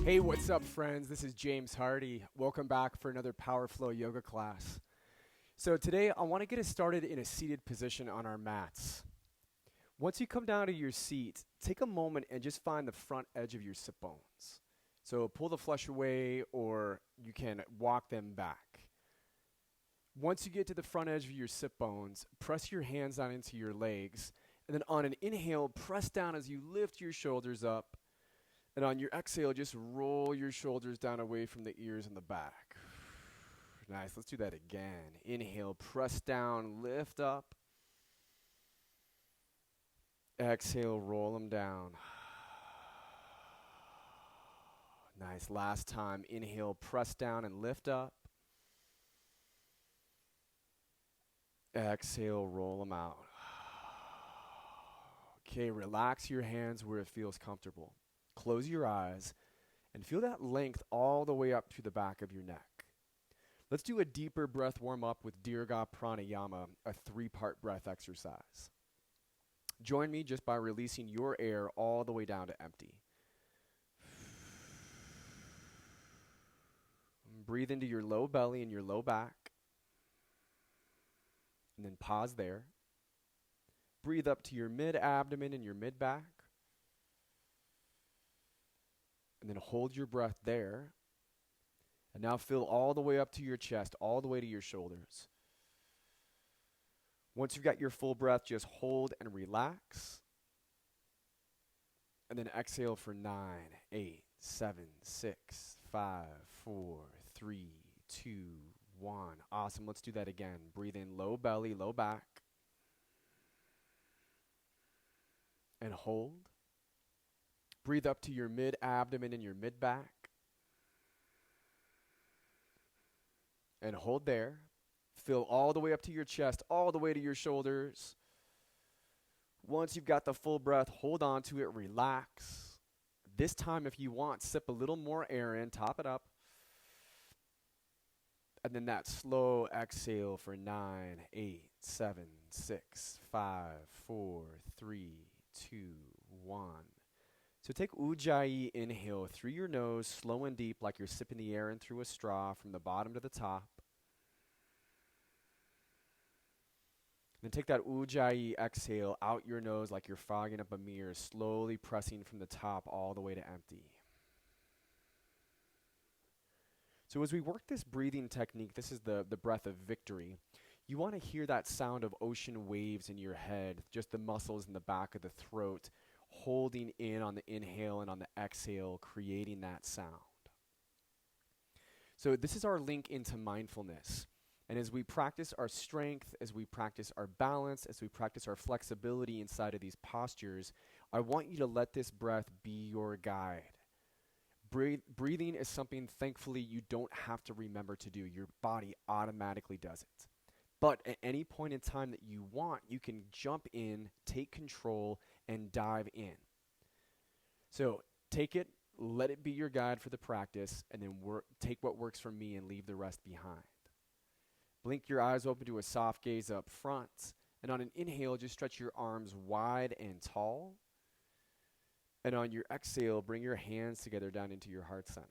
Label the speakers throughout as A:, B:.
A: Hey, what's up, friends? This is James Hardy. Welcome back for another Power Flow yoga class. So today I want to get us started in a seated position on our mats. Once you come down to your seat, take a moment and just find the front edge of your sit bones. So pull the flesh away, or you can walk them back. Once you get to the front edge of your sit bones, press your hands down into your legs, and then on an inhale, press down as you lift your shoulders up. And on your exhale, just roll your shoulders down away from the ears and the back. Nice. Let's do that again. Inhale, press down, lift up. Exhale, roll them down. Nice. Last time. Inhale, press down and lift up. Exhale, roll them out. Okay, relax your hands where it feels comfortable. Close your eyes and feel that length all the way up to the back of your neck. Let's do a deeper breath warm-up with Dirga Pranayama, a 3-part breath exercise. Join me just by releasing your air all the way down to empty. Breathe into your low belly and your low back. And then pause there. Breathe up to your mid-abdomen and your mid-back. And then hold your breath there. And now fill all the way up to your chest, all the way to your shoulders. Once you've got your full breath, just hold and relax. And then exhale for 9, 8, 7, 6, 5, 4, 3, 2, 1. Awesome. Let's do that again. Breathe in low belly, low back. And hold. Breathe up to your mid-abdomen and your mid-back. And hold there. Fill all the way up to your chest, all the way to your shoulders. Once you've got the full breath, hold on to it, relax. This time, if you want, sip a little more air in, top it up. And then that slow exhale for 9, 8, 7, 6, 5, 4, 3, 2, 1. So take Ujjayi inhale through your nose, slow and deep, like you're sipping the air in through a straw from the bottom to the top. Then take that Ujjayi exhale out your nose like you're fogging up a mirror, slowly pressing from the top all the way to empty. So as we work this breathing technique, this is the breath of victory. You want to hear that sound of ocean waves in your head, just the muscles in the back of the throat, holding in on the inhale and on the exhale, creating that sound. So this is our link into mindfulness. And as we practice our strength, as we practice our balance, as we practice our flexibility inside of these postures, I want you to let this breath be your guide. Breathing is something, thankfully, you don't have to remember to do. Your body automatically does it. But at any point in time that you want, you can jump in, take control, and dive in. So take it, let it be your guide for the practice, and then take what works for me and leave the rest behind. Blink your eyes open to a soft gaze up front, and on an inhale, just stretch your arms wide and tall. And on your exhale, bring your hands together down into your heart center.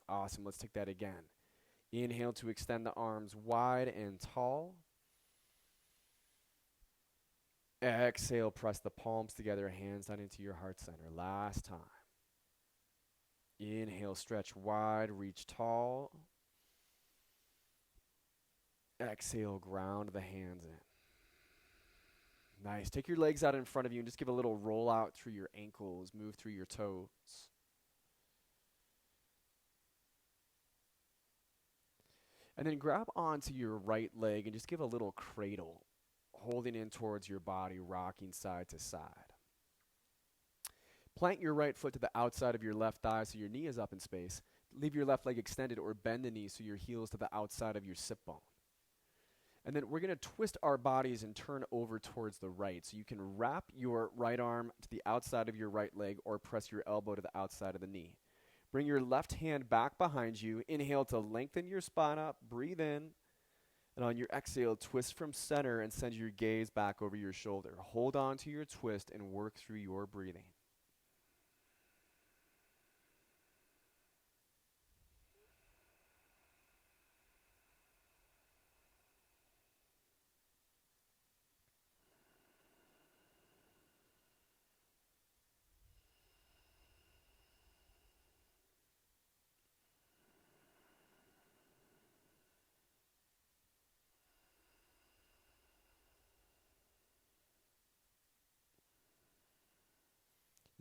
A: Awesome, let's take that again. Inhale to extend the arms wide and tall. Exhale, press the palms together, hands down into your heart center. Last time. Inhale, stretch wide, reach tall. Exhale, ground the hands in. Nice. Take your legs out in front of you and just give a little roll out through your ankles, move through your toes. And then grab onto your right leg and just give a little cradle, holding in towards your body, rocking side to side. Plant your right foot to the outside of your left thigh so your knee is up in space. Leave your left leg extended or bend the knee so your heel is to the outside of your sit bone. And then we're going to twist our bodies and turn over towards the right. So you can wrap your right arm to the outside of your right leg or press your elbow to the outside of the knee. Bring your left hand back behind you. Inhale to lengthen your spine up. Breathe in. And on your exhale, twist from center and send your gaze back over your shoulder. Hold on to your twist and work through your breathing.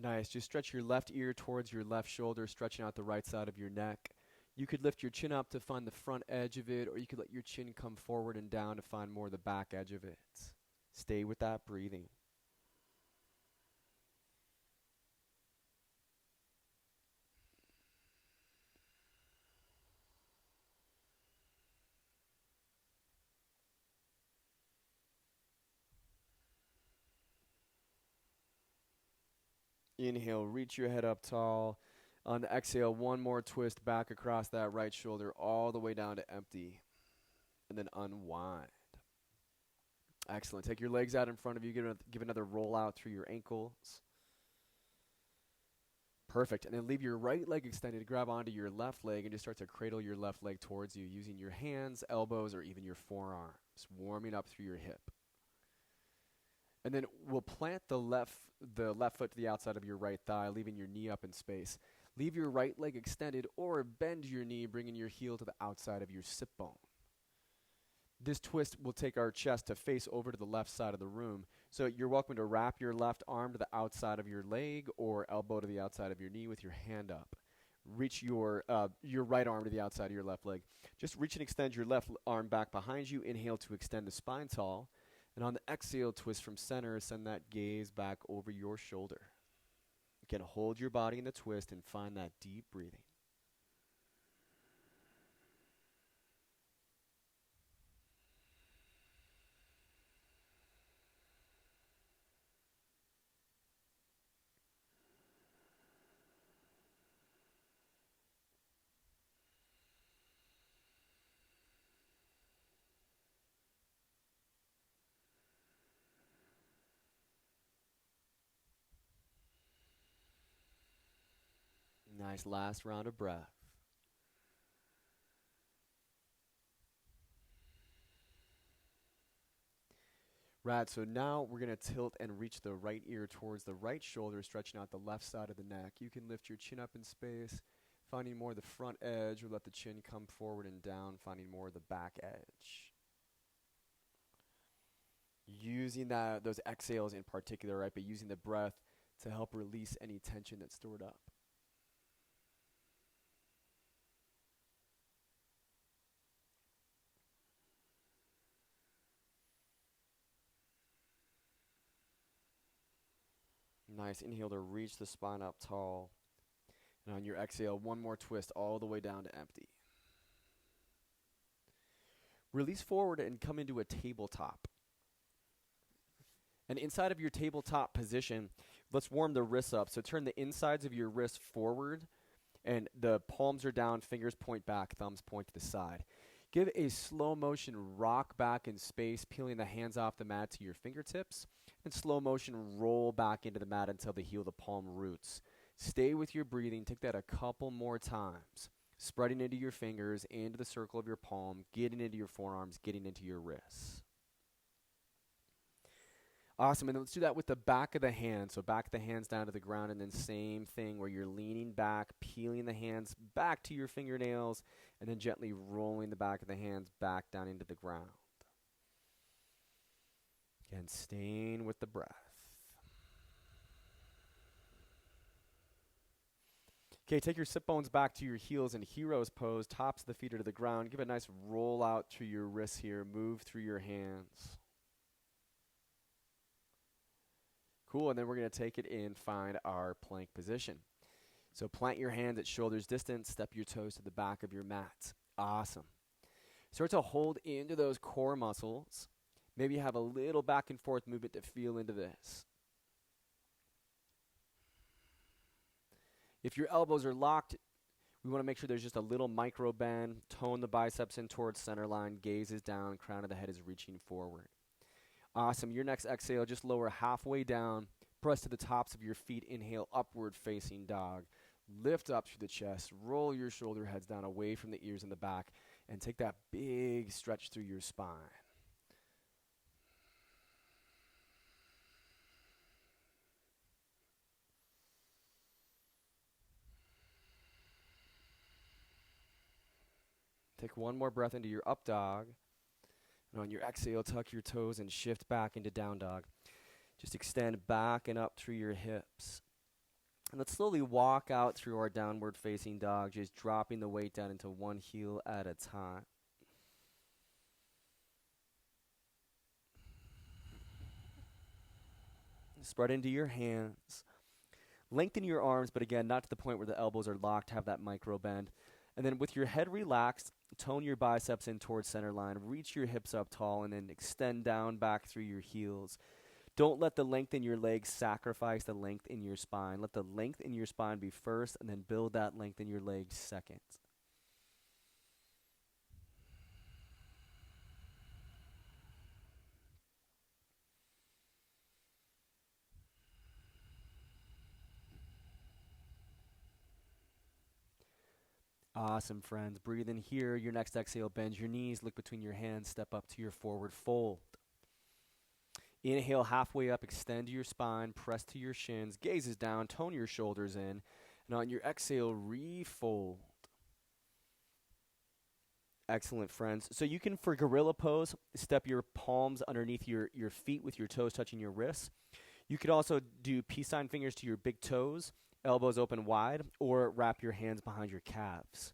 A: Nice. Just stretch your left ear towards your left shoulder, stretching out the right side of your neck. You could lift your chin up to find the front edge of it, or you could let your chin come forward and down to find more of the back edge of it. Stay with that breathing. Inhale, reach your head up tall. On the exhale, one more twist back across that right shoulder all the way down to empty. And then unwind. Excellent. Take your legs out in front of you. Give another roll out through your ankles. Perfect. And then leave your right leg extended. Grab onto your left leg and just start to cradle your left leg towards you using your hands, elbows, or even your forearms. Warming up through your hip. And then we'll plant the left foot to the outside of your right thigh, leaving your knee up in space. Leave your right leg extended or bend your knee, bringing your heel to the outside of your sit bone. This twist will take our chest to face over to the left side of the room. So you're welcome to wrap your left arm to the outside of your leg or elbow to the outside of your knee with your hand up. Reach your right arm to the outside of your left leg. Just reach and extend your left arm back behind you. Inhale to extend the spine tall. And on the exhale, twist from center, send that gaze back over your shoulder. Again, hold your body in the twist and find that deep breathing. Nice last round of breath. Right, so now we're going to tilt and reach the right ear towards the right shoulder, stretching out the left side of the neck. You can lift your chin up in space, finding more of the front edge, or let the chin come forward and down, finding more of the back edge. Using those exhales in particular, right, but using the breath to help release any tension that's stored up. Nice. Inhale to reach the spine up tall. And on your exhale, one more twist all the way down to empty. Release forward and come into a tabletop. And inside of your tabletop position, let's warm the wrists up. So turn the insides of your wrists forward, and the palms are down, fingers point back, thumbs point to the side. Give a slow motion rock back in space, peeling the hands off the mat to your fingertips, and slow motion roll back into the mat until the heel of the palm roots. Stay with your breathing. Take that a couple more times. Spreading into your fingers, into the circle of your palm, getting into your forearms, getting into your wrists. Awesome, and then let's do that with the back of the hand. So back of the hands down to the ground, and then same thing where you're leaning back, peeling the hands back to your fingernails, and then gently rolling the back of the hands back down into the ground. Again, staying with the breath. Okay, take your sit bones back to your heels in hero's pose, tops of the feet are to the ground. Give a nice roll out through your wrists here, move through your hands. Cool, and then we're going to take it in, find our plank position. So plant your hands at shoulders distance, step your toes to the back of your mat. Awesome. Start to hold into those core muscles. Maybe have a little back and forth movement to feel into this. If your elbows are locked, we want to make sure there's just a little micro bend. Tone the biceps in towards center line, gaze is down, crown of the head is reaching forward. Awesome. Your next exhale, just lower halfway down. Press to the tops of your feet. Inhale, upward facing dog. Lift up through the chest. Roll your shoulder heads down away from the ears in the back. And take that big stretch through your spine. Take one more breath into your up dog. And on your exhale, tuck your toes and shift back into down dog. Just extend back and up through your hips. And let's slowly walk out through our downward facing dog, just dropping the weight down into one heel at a time. Spread into your hands. Lengthen your arms, but again, not to the point where the elbows are locked, have that micro bend. And then with your head relaxed, tone your biceps in towards center line. Reach your hips up tall and then extend down back through your heels. Don't let the length in your legs sacrifice the length in your spine. Let the length in your spine be first and then build that length in your legs second. Awesome, friends. Breathe in here. Your next exhale, bend your knees, look between your hands, step up to your forward fold. Inhale halfway up, extend your spine, press to your shins, gazes down, tone your shoulders in. And on your exhale, refold. Excellent, friends. So you can, for gorilla pose, step your palms underneath your feet with your toes touching your wrists. You could also do peace sign fingers to your big toes, elbows open wide, or wrap your hands behind your calves.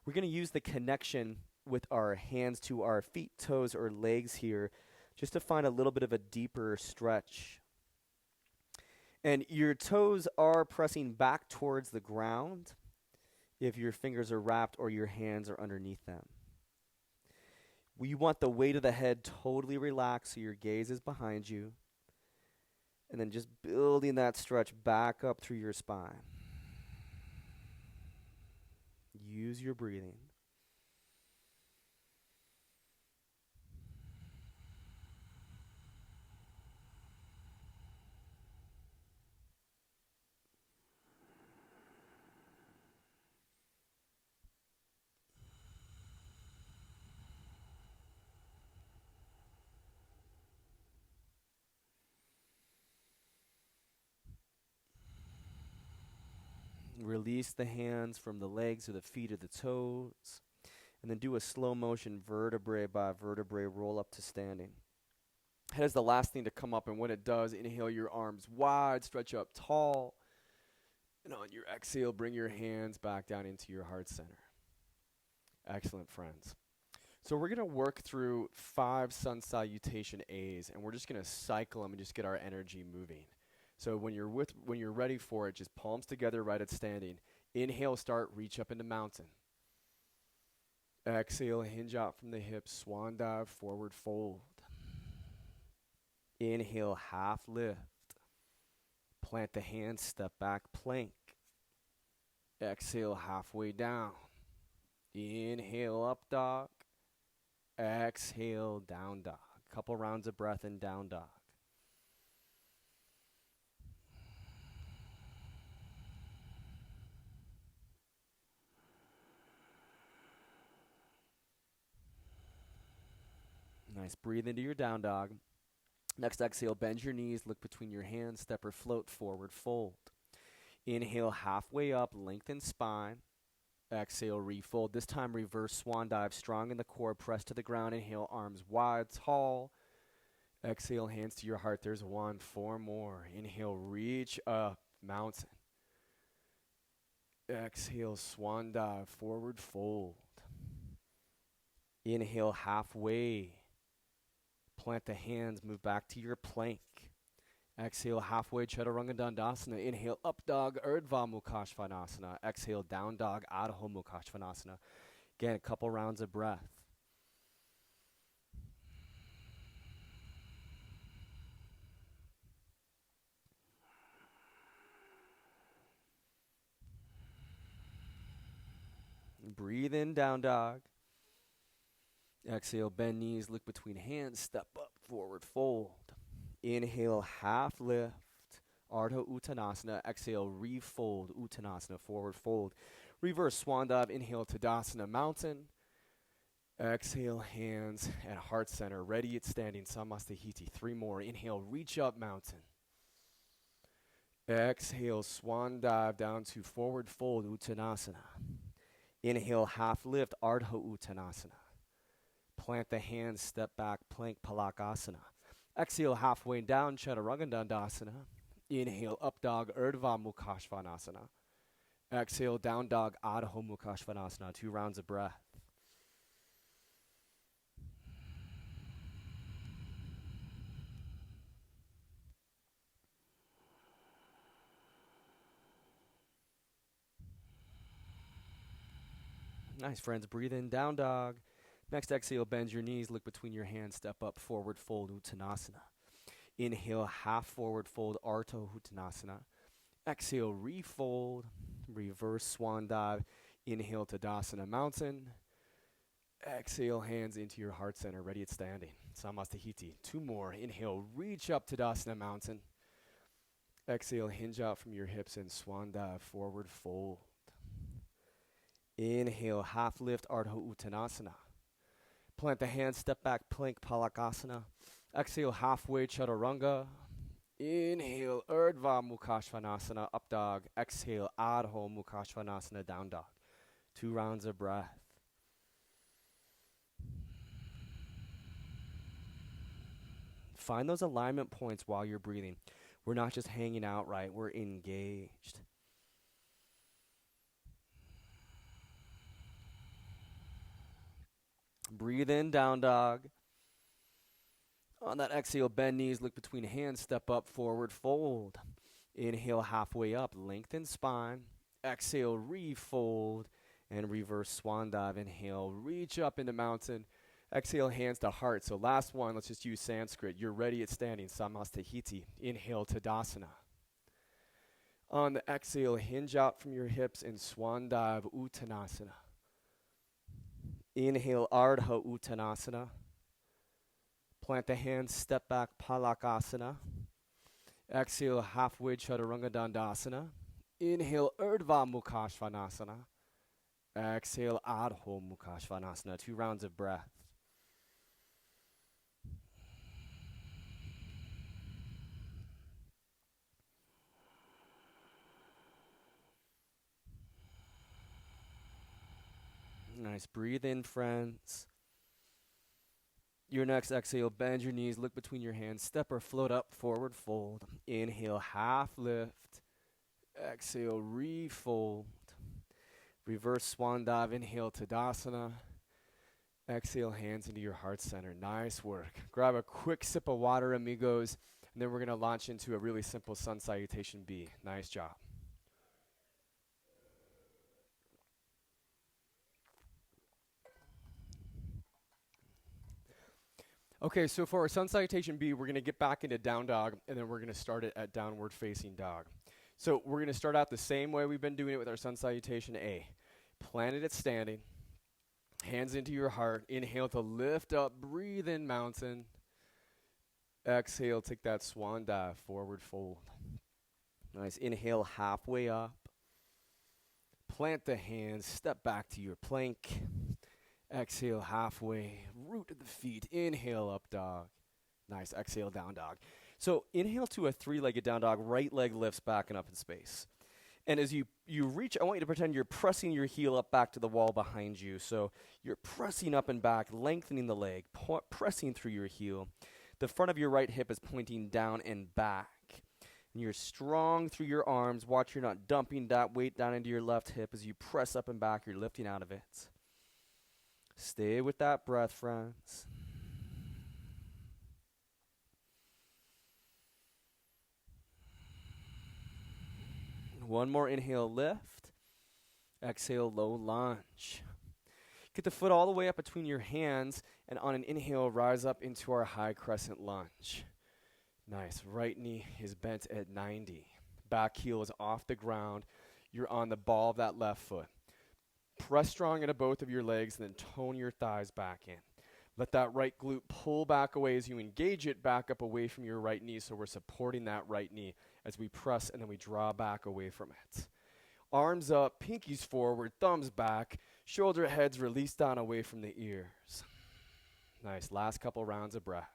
A: We're going to use the connection with our hands to our feet, toes, or legs here just to find a little bit of a deeper stretch. And your toes are pressing back towards the ground if your fingers are wrapped or your hands are underneath them. We want the weight of the head totally relaxed so your gaze is behind you. And then just building that stretch back up through your spine. Use your breathing. Release the hands from the legs or the feet or the toes. And then do a slow motion vertebrae by vertebrae roll up to standing. Head is the last thing to come up, and when it does, inhale your arms wide, stretch up tall. And on your exhale, bring your hands back down into your heart center. Excellent, friends. So we're going to work through 5 sun salutation A's, and we're just going to cycle them and just get our energy moving. So when you're ready for it, just palms together right at standing. Inhale, start, reach up into mountain. Exhale, hinge out from the hips, swan dive, forward fold. Inhale, half lift. Plant the hands, step back, plank. Exhale, halfway down. Inhale, up dog. Exhale, down dog. Couple rounds of breath in down dog. Nice. Breathe into your down dog. Next exhale, bend your knees, look between your hands, step or float, forward fold. Inhale, halfway up, lengthen spine. Exhale, refold. This time, reverse swan dive, strong in the core, press to the ground. Inhale, arms wide, tall. Exhale, hands to your heart. There's 1, 4 more. Inhale, reach up, mountain. Exhale, swan dive, forward fold. Inhale, halfway. Plant the hands, move back to your plank. Exhale, halfway, Chaturanga Dandasana. Inhale, up dog, Urdhva Mukha Svanasana. Exhale, down dog, Adho Mukha Svanasana. Again, a couple rounds of breath. Breathe in, down dog. Exhale, bend knees, look between hands, step up, forward fold. Inhale, half lift, Ardha Uttanasana. Exhale, refold, Uttanasana, forward fold. Reverse swan dive, inhale, Tadasana, mountain. Exhale, hands at heart center, ready at standing, Samastahiti. 3 more. Inhale, reach up, mountain. Exhale, swan dive down to forward fold, Uttanasana. Inhale, half lift, Ardha Uttanasana. Plant the hands, step back, plank, Palakasana. Exhale, halfway down, Chaturanga Dandasana. Inhale, up dog, Urdhva Mukha Svanasana. Exhale, down dog, Adho Mukha Svanasana. 2 rounds of breath. Nice, friends. Breathe in, down dog. Next exhale, bend your knees, look between your hands, step up, forward fold, Uttanasana. Inhale, half forward fold, Ardha Uttanasana. Exhale, refold, reverse swan dive. Inhale, Tadasana mountain. Exhale, hands into your heart center, ready at standing. Samastahiti. 2 more. Inhale, reach up, Tadasana mountain. Exhale, hinge out from your hips and swan dive, forward fold. Inhale, half lift, Ardha Uttanasana. Plant the hands, step back, plank, Palakasana. Exhale, halfway, Chaturanga. Inhale, Urdhva Mukha Svanasana, up dog. Exhale, Adho Mukha Svanasana, down dog. 2 rounds of breath. Find those alignment points while you're breathing. We're not just hanging out, right? We're engaged. Breathe in, down dog. On that exhale, bend knees, look between hands, step up, forward fold. Inhale, halfway up, lengthen spine. Exhale, refold, and reverse swan dive. Inhale, reach up into mountain. Exhale, hands to heart. So last one, let's just use Sanskrit. You're ready at standing, Samastahiti. Inhale, Tadasana. On the exhale, hinge out from your hips and swan dive, Uttanasana. Inhale, Ardha Uttanasana. Plant the hands, step back, Palakasana. Exhale, halfway, Chaturanga Dandasana. Inhale, Urdhva Mukha Svanasana. Exhale, Adho Mukha Svanasana. 2 rounds of breath. Nice. Breathe in, friends. Your next exhale, bend your knees, look between your hands, step or float up, forward fold. Inhale, half lift. Exhale, refold. Reverse swan dive. Inhale, Tadasana. Exhale, hands into your heart center. Nice work. Grab a quick sip of water, amigos, and then we're going to launch into a really simple sun salutation bee. Nice job. Okay, so for our sun salutation bee, we're going to get back into down dog, and then we're going to start it at downward facing dog. So we're going to start out the same way we've been doing it with our sun salutation A. Plant it at standing. Hands into your heart. Inhale to lift up. Breathe in, mountain. Exhale, take that swan dive, forward fold. Nice. Inhale, halfway up. Plant the hands. Step back to your plank. Exhale, halfway. Root of the feet. Inhale, up dog. Nice. Exhale, down dog. So inhale to a 3-legged down dog. Right leg lifts back and up in space. And as you reach, I want you to pretend you're pressing your heel up back to the wall behind you. So you're pressing up and back, lengthening the leg, pressing through your heel. The front of your right hip is pointing down and back. And you're strong through your arms. Watch you're not dumping that weight down into your left hip. As you press up and back, you're lifting out of it. Stay with that breath, friends. One more inhale, lift. Exhale, low lunge. Get the foot all the way up between your hands, and on an inhale, rise up into our high crescent lunge. Nice. Right knee is bent at 90. Back heel is off the ground. You're on the ball of that left foot. Press strong into both of your legs, and then tone your thighs back in. Let that right glute pull back away as you engage it back up away from your right knee, so we're supporting that right knee as we press and then we draw back away from it. Arms up, pinkies forward, thumbs back, shoulder heads released down away from the ears. Nice. Last couple rounds of breath.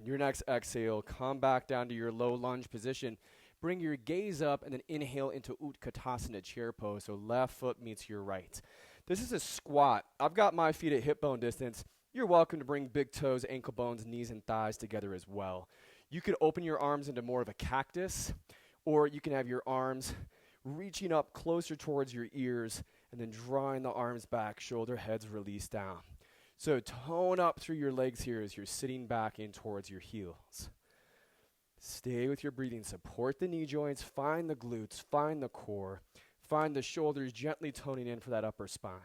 A: Your next exhale, come back down to your low lunge position. Bring your gaze up and then inhale into Utkatasana, chair pose. So left foot meets your right. This is a squat. I've got my feet at hip bone distance. You're welcome to bring big toes, ankle bones, knees, and thighs together as well. You could open your arms into more of a cactus, or you can have your arms reaching up closer towards your ears and then drawing the arms back, shoulder heads release down. So tone up through your legs here as you're sitting back in towards your heels. Stay with your breathing. Support the knee joints. Find the glutes. Find the core. Find the shoulders gently toning in for that upper spine.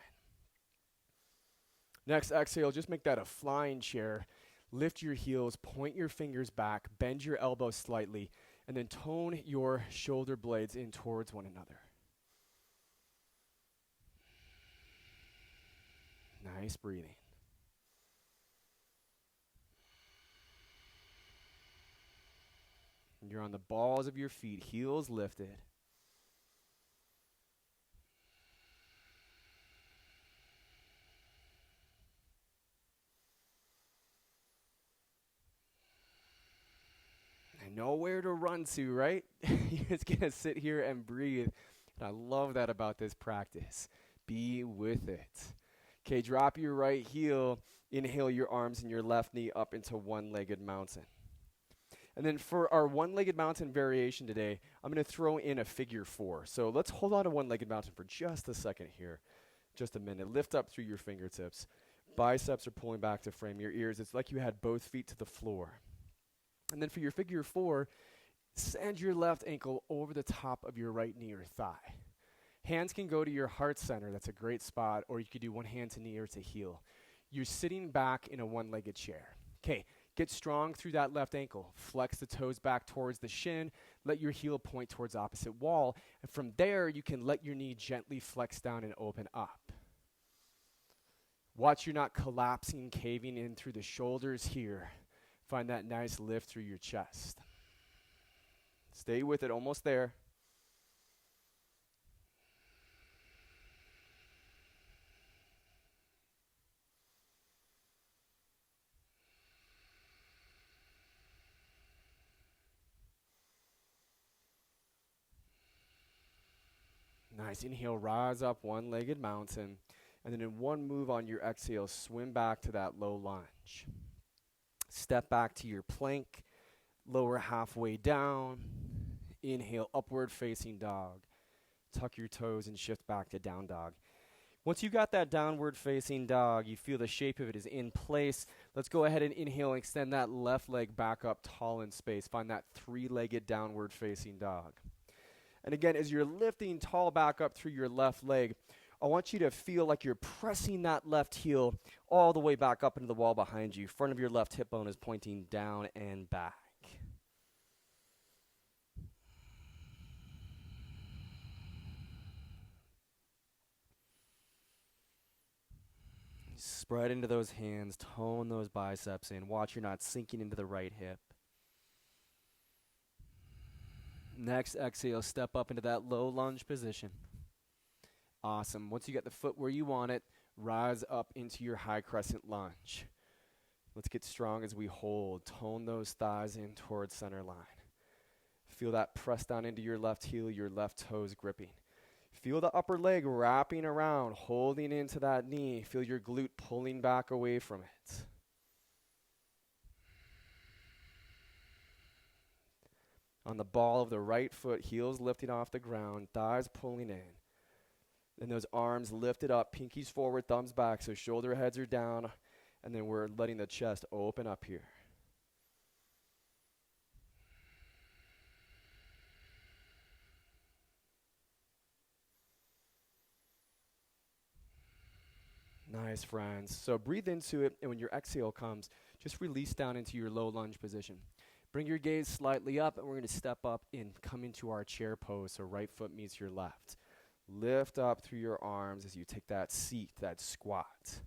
A: Next exhale, just make that a flying chair. Lift your heels. Point your fingers back. Bend your elbows slightly. And then tone your shoulder blades in towards one another. Nice breathing. You're on the balls of your feet, heels lifted. And nowhere to run to, right? You're just going to sit here and breathe. And I love that about this practice. Be with it. Okay, drop your right heel. Inhale your arms and your left knee up into one-legged mountain. And then for our one-legged mountain variation today, I'm going to throw in a figure 4. So let's hold on to one-legged mountain for just a second here. Just a minute. Lift up through your fingertips. Biceps are pulling back to frame your ears. It's like you had both feet to the floor. And then for your figure 4, send your left ankle over the top of your right knee or thigh. Hands can go to your heart center. That's a great spot. Or you could do one hand to knee or to heel. You're sitting back in a one-legged chair. Okay. Get strong through that left ankle. Flex the toes back towards the shin. Let your heel point towards opposite wall. And from there, you can let your knee gently flex down and open up. Watch you're not collapsing, caving in through the shoulders here. Find that nice lift through your chest. Stay with it, almost there. Nice. Inhale, rise up one-legged mountain. And then in one move on your exhale, swim back to that low lunge. Step back to your plank. Lower halfway down. Inhale, upward facing dog. Tuck your toes and shift back to down dog. Once you got that downward facing dog, you feel the shape of it is in place. Let's go ahead and inhale and extend that left leg back up tall in space. Find that three-legged downward facing dog. And again, as you're lifting tall back up through your left leg, I want you to feel like you're pressing that left heel all the way back up into the wall behind you. Front of your left hip bone is pointing down and back. Spread into those hands, tone those biceps in. Watch you're not sinking into the right hip. Next exhale, step up into that low lunge position. Awesome. Once you get the foot where you want it, rise up into your high crescent lunge. Let's get strong as we hold. Tone those thighs in towards center line. Feel that press down into your left heel, your left toes gripping. Feel the upper leg wrapping around, holding into that knee. Feel your glute pulling back away from it. On the ball of the right foot, heels lifting off the ground, thighs pulling in. Then those arms lifted up, pinkies forward, thumbs back, so shoulder heads are down, and then we're letting the chest open up here. Nice, friends. So breathe into it, and when your exhale comes, just release down into your low lunge position. Bring your gaze slightly up, and we're going to step up and come into our chair pose, so right foot meets your left. Lift up through your arms as you take that seat, that squat.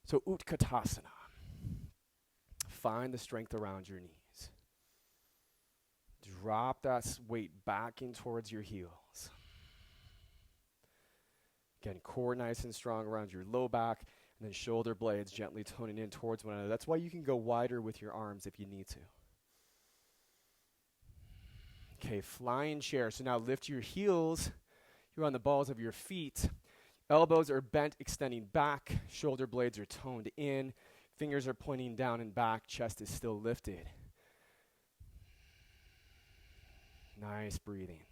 A: So Utkatasana. Find the strength around your knees. Drop that weight back in towards your heels. Again, core nice and strong around your low back, and then shoulder blades gently toning in towards one another. That's why you can go wider with your arms if you need to. Okay, flying chair. So now lift your heels. You're on the balls of your feet. Elbows are bent, extending back. Shoulder blades are toned in. Fingers are pointing down and back. Chest is still lifted. Nice breathing.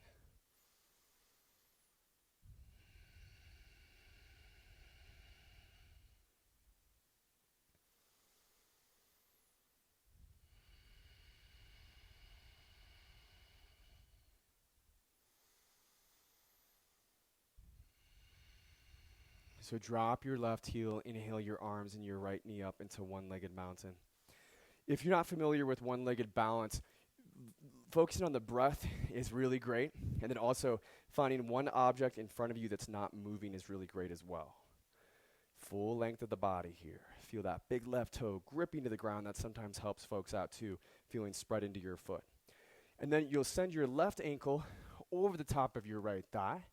A: So drop your left heel, inhale your arms and your right knee up into one-legged mountain. If you're not familiar with one-legged balance, focusing on the breath is really great. And then also finding one object in front of you that's not moving is really great as well. Full length of the body here. Feel that big left toe gripping to the ground. That sometimes helps folks out too, feeling spread into your foot. And then you'll send your left ankle over the top of your right thigh.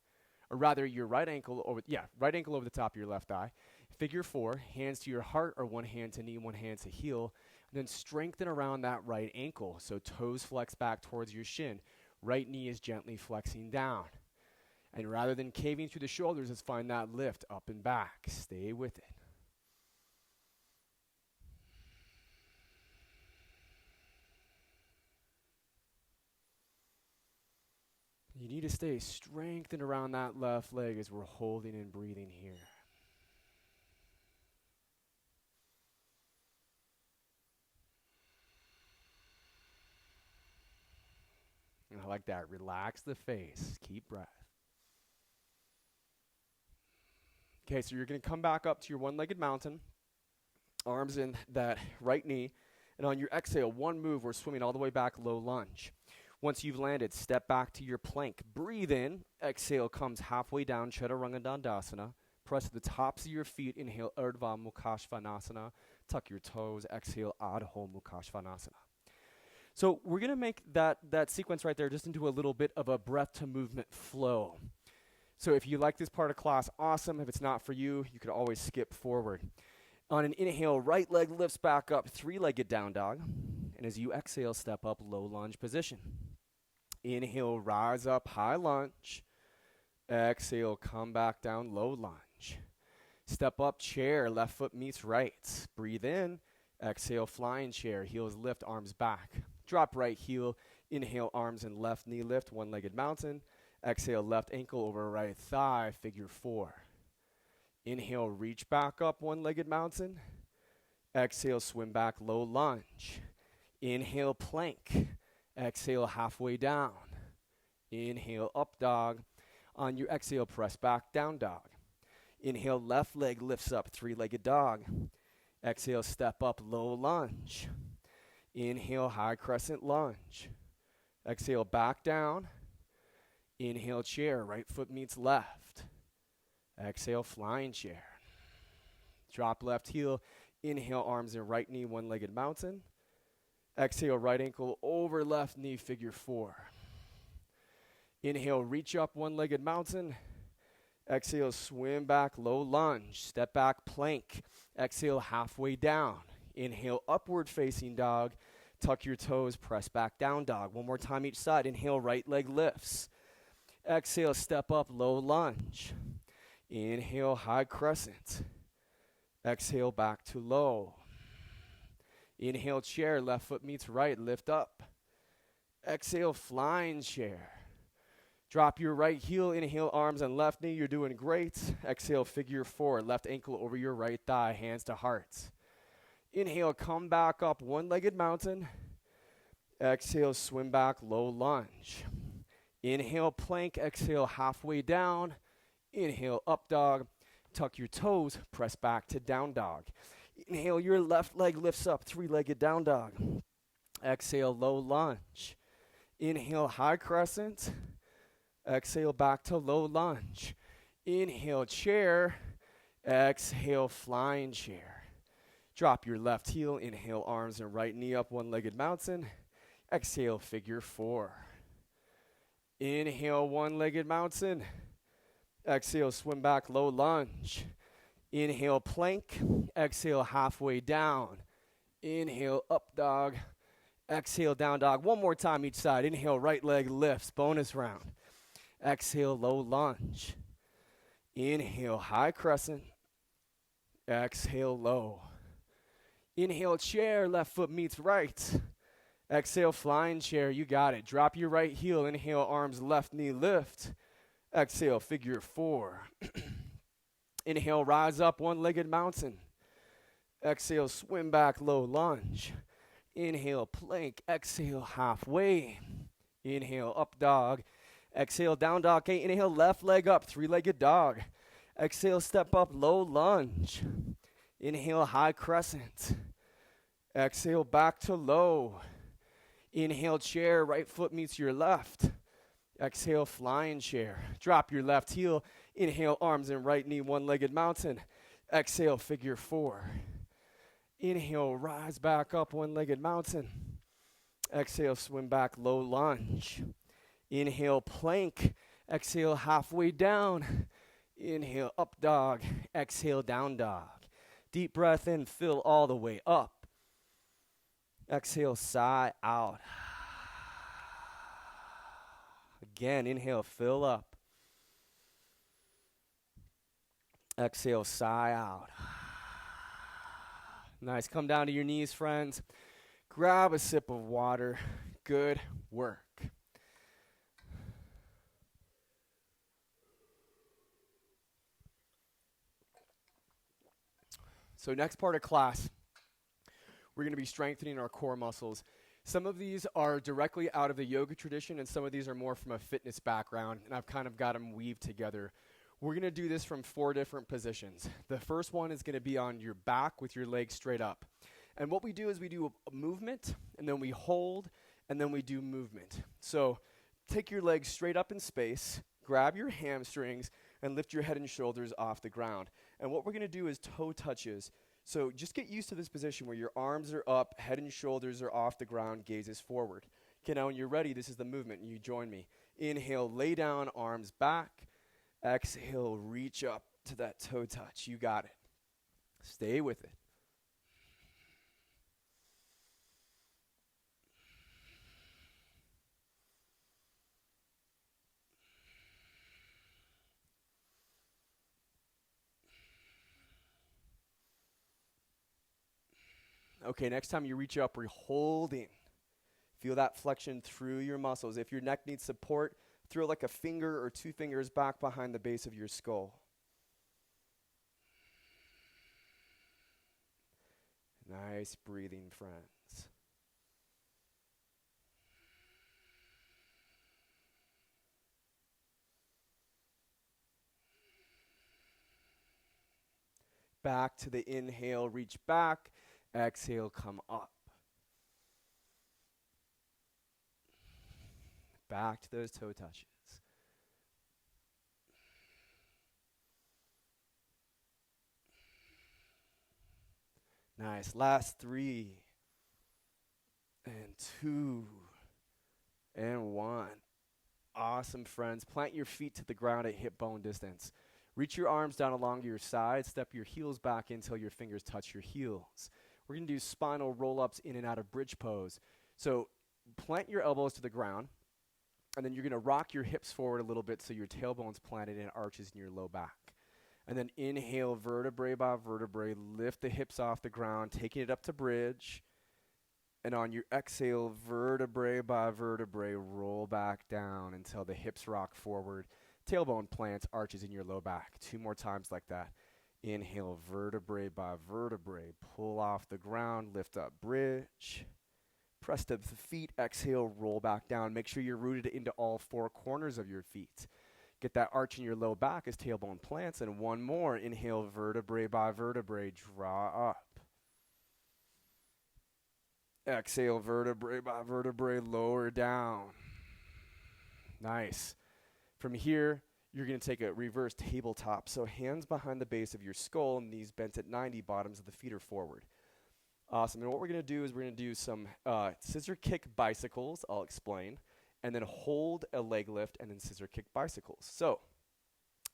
A: Or rather, your right ankle over the top of your left thigh. Figure 4, hands to your heart or one hand to knee, one hand to heel. And then strengthen around that right ankle. So toes flex back towards your shin. Right knee is gently flexing down. And rather than caving through the shoulders, let's find that lift up and back. Stay with it. You need to stay strengthened around that left leg as we're holding and breathing here. And I like that. Relax the face. Keep breath. Okay, so you're going to come back up to your one-legged mountain. Arms in that right knee. And on your exhale, one move, we're swimming all the way back, low lunge. Once you've landed, step back to your plank. Breathe in. Exhale comes halfway down, Chaturanga Dandasana. Press the tops of your feet. Inhale, Urdhva Mukha Svanasana. Tuck your toes. Exhale, Adho Mukha Svanasana. So we're going to make that sequence right there just into a little bit of a breath to movement flow. So if you like this part of class, awesome. If it's not for you, you could always skip forward. On an inhale, right leg lifts back up, three-legged down dog. And as you exhale, step up, low lunge position. Inhale, rise up, high lunge. Exhale, come back down, low lunge. Step up, chair, left foot meets right. Breathe in. Exhale, flying chair, heels lift, arms back. Drop right heel. Inhale, arms and left knee lift, one-legged mountain. Exhale, left ankle over right thigh, figure 4. Inhale, reach back up, one-legged mountain. Exhale, swim back, low lunge. Inhale, plank. Exhale, halfway down. Inhale, up dog. On your exhale, press back, down dog. Inhale, left leg lifts up, three-legged dog. Exhale, step up, low lunge. Inhale, high crescent lunge. Exhale, back down. Inhale, chair, right foot meets left. Exhale, flying chair. Drop left heel. Inhale, arms and right knee, one-legged mountain. Exhale, right ankle over left knee, figure 4. Inhale, reach up, one-legged mountain. Exhale, swim back, low lunge. Step back, plank. Exhale, halfway down. Inhale, upward facing dog. Tuck your toes, press back, down dog. One more time each side. Inhale, right leg lifts. Exhale, step up, low lunge. Inhale, high crescent. Exhale, back to low. Inhale, chair, left foot meets right, lift up. Exhale, flying chair. Drop your right heel, inhale, arms and left knee, you're doing great. Exhale, figure 4, left ankle over your right thigh, hands to heart. Inhale, come back up, one-legged mountain. Exhale, swim back, low lunge. Inhale, plank, exhale, halfway down. Inhale, up dog. Tuck your toes, press back to down dog. Inhale, your left leg lifts up, three-legged down dog. Exhale, low lunge. Inhale, high crescent. Exhale, back to low lunge. Inhale, chair. Exhale, flying chair. Drop your left heel. Inhale, arms and right knee up, one-legged mountain. Exhale, figure 4. Inhale, one-legged mountain. Exhale, swim back, low lunge. Inhale, plank. Exhale, halfway down. Inhale, up dog. Exhale, down dog. One more time each side. Inhale, right leg lifts, bonus round. Exhale, low lunge. Inhale, high crescent. Exhale, low. Inhale, chair, left foot meets right. Exhale, flying chair, you got it. Drop your right heel. Inhale, arms, left knee lift. Exhale, figure four. Inhale, rise up, one-legged mountain. Exhale, swim back, low lunge. Inhale, plank. Exhale, halfway. Inhale, up dog. Exhale, down dog. Okay, inhale, left leg up, three-legged dog. Exhale, step up, low lunge. Inhale, high crescent. Exhale, back to low. Inhale, chair, right foot meets your left. Exhale, flying chair. Drop your left heel. Inhale, arms and right knee, one-legged mountain. Exhale, figure four. Inhale, rise back up, one-legged mountain. Exhale, swim back, low lunge. Inhale, plank. Exhale, halfway down. Inhale, up dog. Exhale, down dog. Deep breath in, fill all the way up. Exhale, sigh out. Again, inhale, fill up. Exhale, sigh out. Nice. Come down to your knees, friends. Grab a sip of water. Good work. So next part of class, we're going to be strengthening our core muscles. Some of these are directly out of the yoga tradition, and some of these are more from a fitness background, and I've kind of got them weaved together. We're going to do this from 4 different positions. The first one is going to be on your back with your legs straight up. And what we do is we do a movement, and then we hold, and then we do movement. So take your legs straight up in space, grab your hamstrings, and lift your head and shoulders off the ground. And what we're going to do is toe touches. So just get used to this position where your arms are up, head and shoulders are off the ground, gaze is forward. Okay, now when you're ready, this is the movement, and you join me. Inhale, lay down, arms back. Exhale, reach up to that toe touch. You got it. Stay with it. Okay, next time you reach up, we're holding. Feel that flexion through your muscles. If your neck needs support, throw like a finger or 2 fingers back behind the base of your skull. Nice breathing, friends. Back to the inhale, reach back. Exhale, come up. Back to those toe touches. Nice. Last 3 and 2 and 1. Awesome, friends. Plant your feet to the ground at hip bone distance. Reach your arms down along your sides. Step your heels back until your fingers touch your heels. We're going to do spinal roll-ups in and out of bridge pose. So plant your elbows to the ground, and then you're going to rock your hips forward a little bit so your tailbone's planted and arches in your low back. And then inhale, vertebrae by vertebrae, lift the hips off the ground, taking it up to bridge. And on your exhale, vertebrae by vertebrae, roll back down until the hips rock forward. Tailbone plants, arches in your low back. 2 more times like that. Inhale, vertebrae by vertebrae, pull off the ground, lift up, bridge. Press to the feet, exhale, roll back down. Make sure you're rooted into all 4 corners of your feet. Get that arch in your low back as tailbone plants. And 1 more, inhale, vertebrae by vertebrae, draw up. Exhale, vertebrae by vertebrae, lower down. Nice. From here, you're going to take a reverse tabletop. So hands behind the base of your skull, knees bent at 90, bottoms of the feet are forward. Awesome. And what we're going to do is we're going to do some scissor kick bicycles. I'll explain. And then hold a leg lift and then scissor kick bicycles. So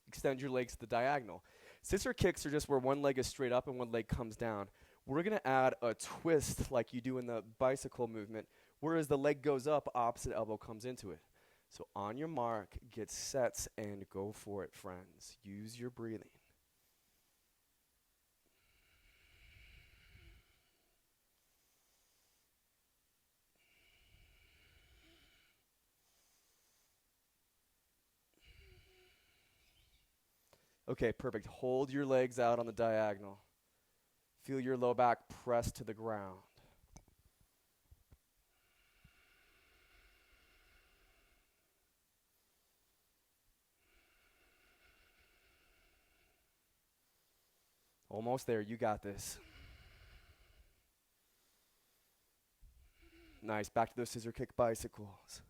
A: extend your legs to the diagonal. Scissor kicks are just where one leg is straight up and one leg comes down. We're going to add a twist like you do in the bicycle movement Whereas the leg goes up, opposite elbow comes into it. So on your mark, get sets, and go for it, friends. Use your breathing. Okay, perfect. Hold your legs out on the diagonal. Feel your low back press to the ground. Almost there. You got this. Nice. Back to those scissor kick bicycles.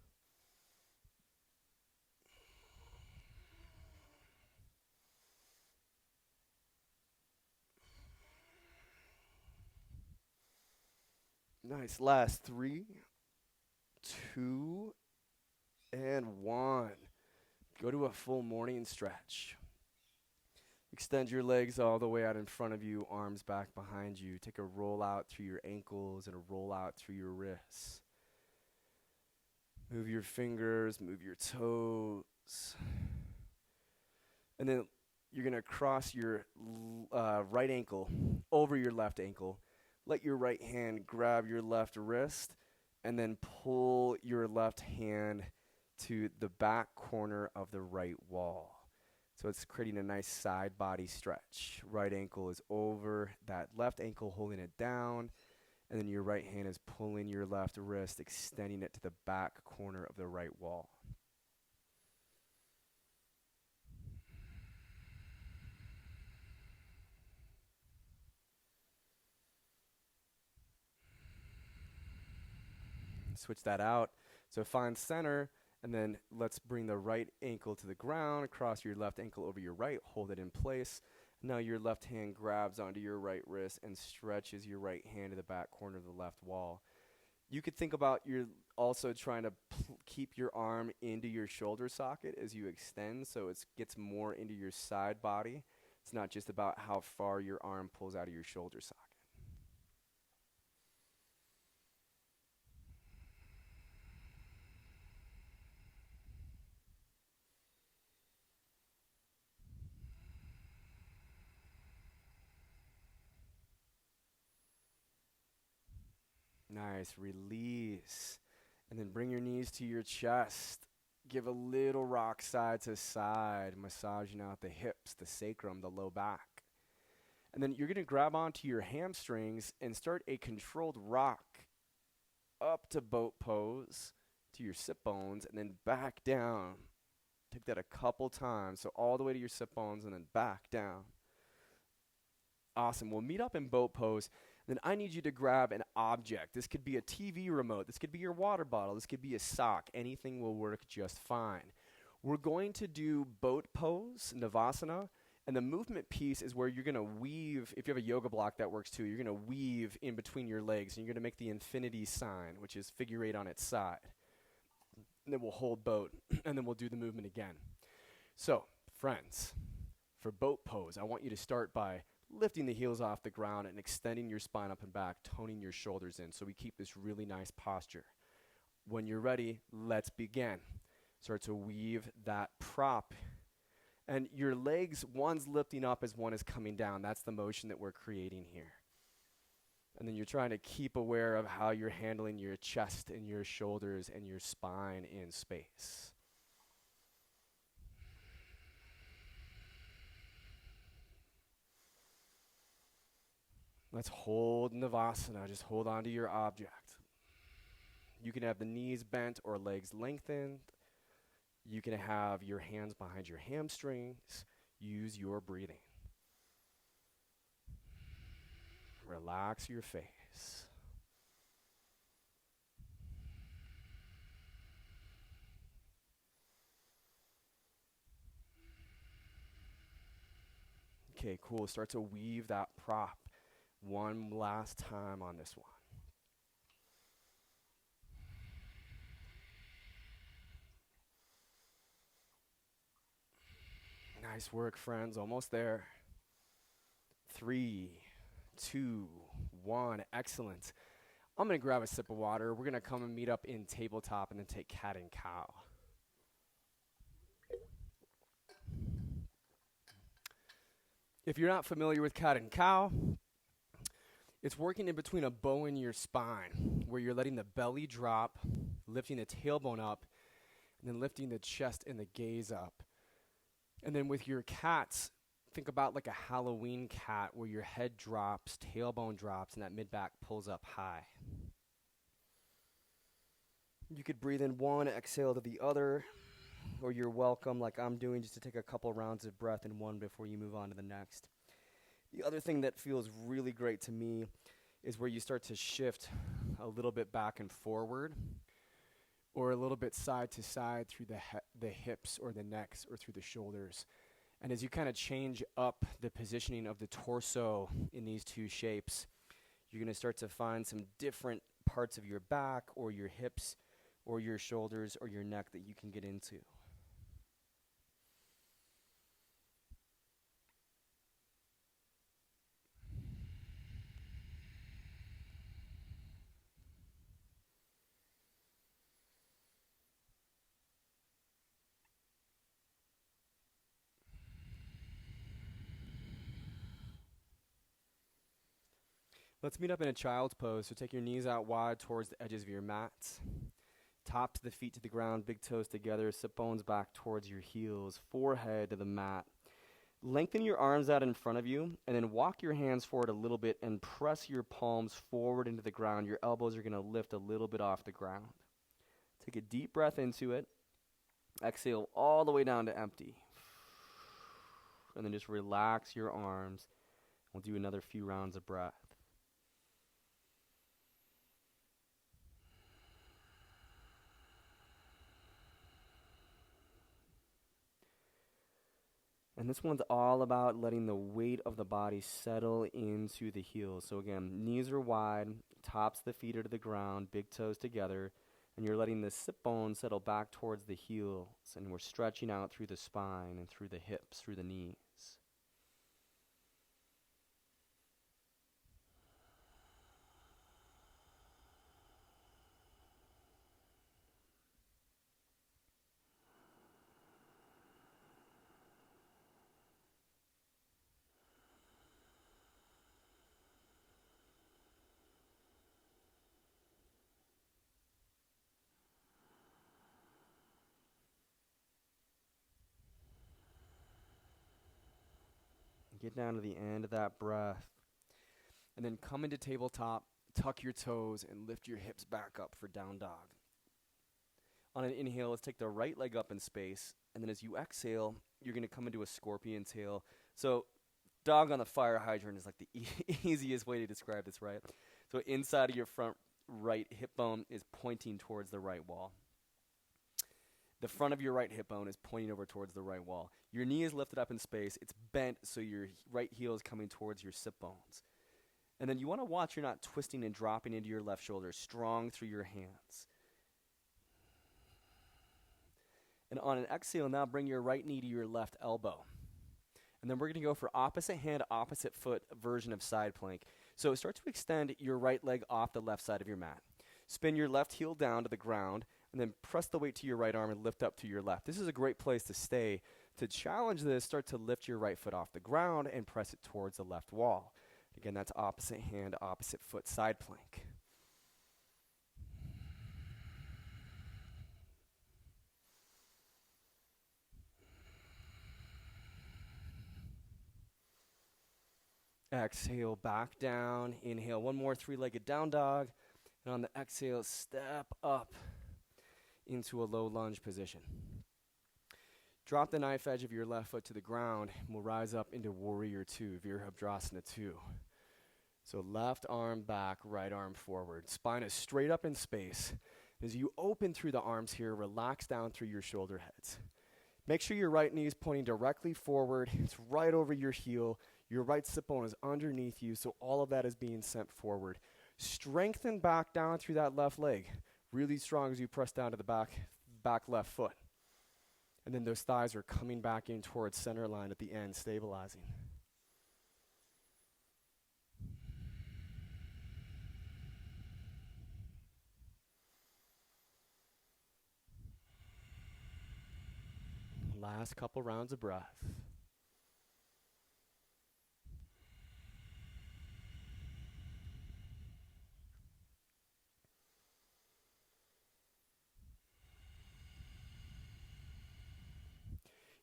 A: Nice. Last 3, 2, and 1. Go to a full morning stretch. Extend your legs all the way out in front of you, arms back behind you. Take a roll out through your ankles and a roll out through your wrists. Move your fingers, move your toes. And then you're going to cross your right ankle over your left ankle. Let your right hand grab your left wrist, and then pull your left hand to the back corner of the right wall. So it's creating a nice side body stretch. Right ankle is over that left ankle, holding it down, and then your right hand is pulling your left wrist, extending it to the back corner of the right wall. Switch that out. So find center, and then let's bring the right ankle to the ground, cross your left ankle over your right, hold it in place. Now your left hand grabs onto your right wrist and stretches your right hand to the back corner of the left wall. You could think about you're also trying to keep your arm into your shoulder socket as you extend, so it gets more into your side body. It's not just about how far your arm pulls out of your shoulder socket. Nice. Release. And then bring your knees to your chest. Give a little rock side to side, massaging out the hips, the sacrum, the low back. And then you're going to grab onto your hamstrings and start a controlled rock up to boat pose, to your sit bones, and then back down. Take that a couple times. So all the way to your sit bones and then back down. Awesome. We'll meet up in boat pose. Then I need you to grab an object. This could be a TV remote. This could be your water bottle. This could be a sock. Anything will work just fine. We're going to do boat pose, Navasana, and the movement piece is where you're going to weave. If you have a yoga block, that works too. You're going to weave in between your legs, and you're going to make the infinity sign, which is figure 8 on its side. And then we'll hold boat, and then we'll do the movement again. So, friends, for boat pose, I want you to start by lifting the heels off the ground and extending your spine up and back, toning your shoulders in so we keep this really nice posture. When you're ready, let's begin. Start to weave that prop. And your legs, one's lifting up as one is coming down. That's the motion that we're creating here. And then you're trying to keep aware of how you're handling your chest and your shoulders and your spine in space. Let's hold Navasana. Just hold on to your object. You can have the knees bent or legs lengthened. You can have your hands behind your hamstrings. Use your breathing. Relax your face. Okay, cool. Start to weave that prop. One last time on this one. Nice work, friends. Almost there. 3, 2, 1. Excellent. I'm going to grab a sip of water. We're going to come and meet up in tabletop and then take cat and cow. If you're not familiar with cat and cow, it's working in between a bow in your spine, where you're letting the belly drop, lifting the tailbone up, and then lifting the chest and the gaze up. And then with your cats, think about like a Halloween cat, where your head drops, tailbone drops, and that mid-back pulls up high. You could breathe in one, exhale to the other, or you're welcome, like I'm doing, just to take a couple rounds of breath in one before you move on to the next. The other thing that feels really great to me is where you start to shift a little bit back and forward, or a little bit side to side through the hips or the necks or through the shoulders. And as you kind of change up the positioning of the torso in these two shapes, you're going to start to find some different parts of your back or your hips or your shoulders or your neck that you can get into. Let's meet up in a child's pose. So take your knees out wide towards the edges of your mats. Tops of the feet to the ground, big toes together, sit bones back towards your heels, forehead to the mat. Lengthen your arms out in front of you, and then walk your hands forward a little bit and press your palms forward into the ground. Your elbows are going to lift a little bit off the ground. Take a deep breath into it. Exhale all the way down to empty. And then just relax your arms. We'll do another few rounds of breath. And this one's all about letting the weight of the body settle into the heels. So again, knees are wide, tops of the feet are to the ground, big toes together, and you're letting the sit bone settle back towards the heels, and we're stretching out through the spine and through the hips, through the knees. Get down to the end of that breath. And then come into tabletop, tuck your toes, and lift your hips back up for down dog. On an inhale, let's take the right leg up in space. And then as you exhale, you're going to come into a scorpion tail. So dog on the fire hydrant is like the easiest way to describe this, right? So inside of your front right hip bone is pointing towards the right wall. The front of your right hip bone is pointing over towards the right wall. Your knee is lifted up in space. It's bent, so your right heel is coming towards your sit bones. And then you want to watch you're not twisting and dropping into your left shoulder, strong through your hands. And on an exhale, now bring your right knee to your left elbow. And then we're going to go for opposite hand, opposite foot version of side plank. So start to extend your right leg off the left side of your mat. Spin your left heel down to the ground, and then press the weight to your right arm and lift up to your left. This is a great place to stay. To challenge this, start to lift your right foot off the ground and press it towards the left wall. Again, that's opposite hand, opposite foot, side plank. Exhale, back down. Inhale, one more three-legged down dog. And on the exhale, step up into a low lunge position. Drop the knife edge of your left foot to the ground, and we'll rise up into Warrior 2, Virabhadrasana 2. So left arm back, right arm forward. Spine is straight up in space. As you open through the arms here, relax down through your shoulder heads. Make sure your right knee is pointing directly forward. It's right over your heel. Your right sit bone is underneath you, so all of that is being sent forward. Strengthen back down through that left leg. Really strong as you press down to the back left foot. And then those thighs are coming back in towards center line at the end, stabilizing. Last couple rounds of breath.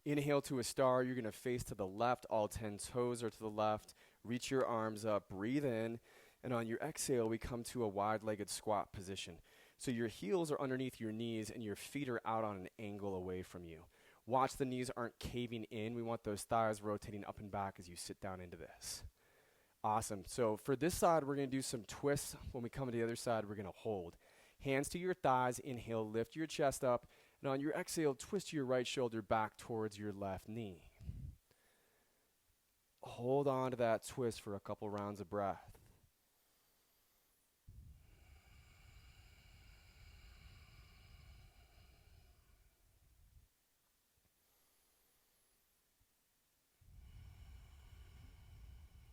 A: Inhale to a star. You're going to face to the left. All 10 toes are to the left. Reach your arms up. Breathe in. And on your exhale, we come to a wide-legged squat position. So your heels are underneath your knees and your feet are out on an angle away from you. Watch the knees aren't caving in. We want those thighs rotating up and back as you sit down into this. Awesome. So for this side, we're going to do some twists. When we come to the other side, we're going to hold. Hands to your thighs. Inhale, lift your chest up. And on your exhale, twist your right shoulder back towards your left knee. Hold on to that twist for a couple rounds of breath.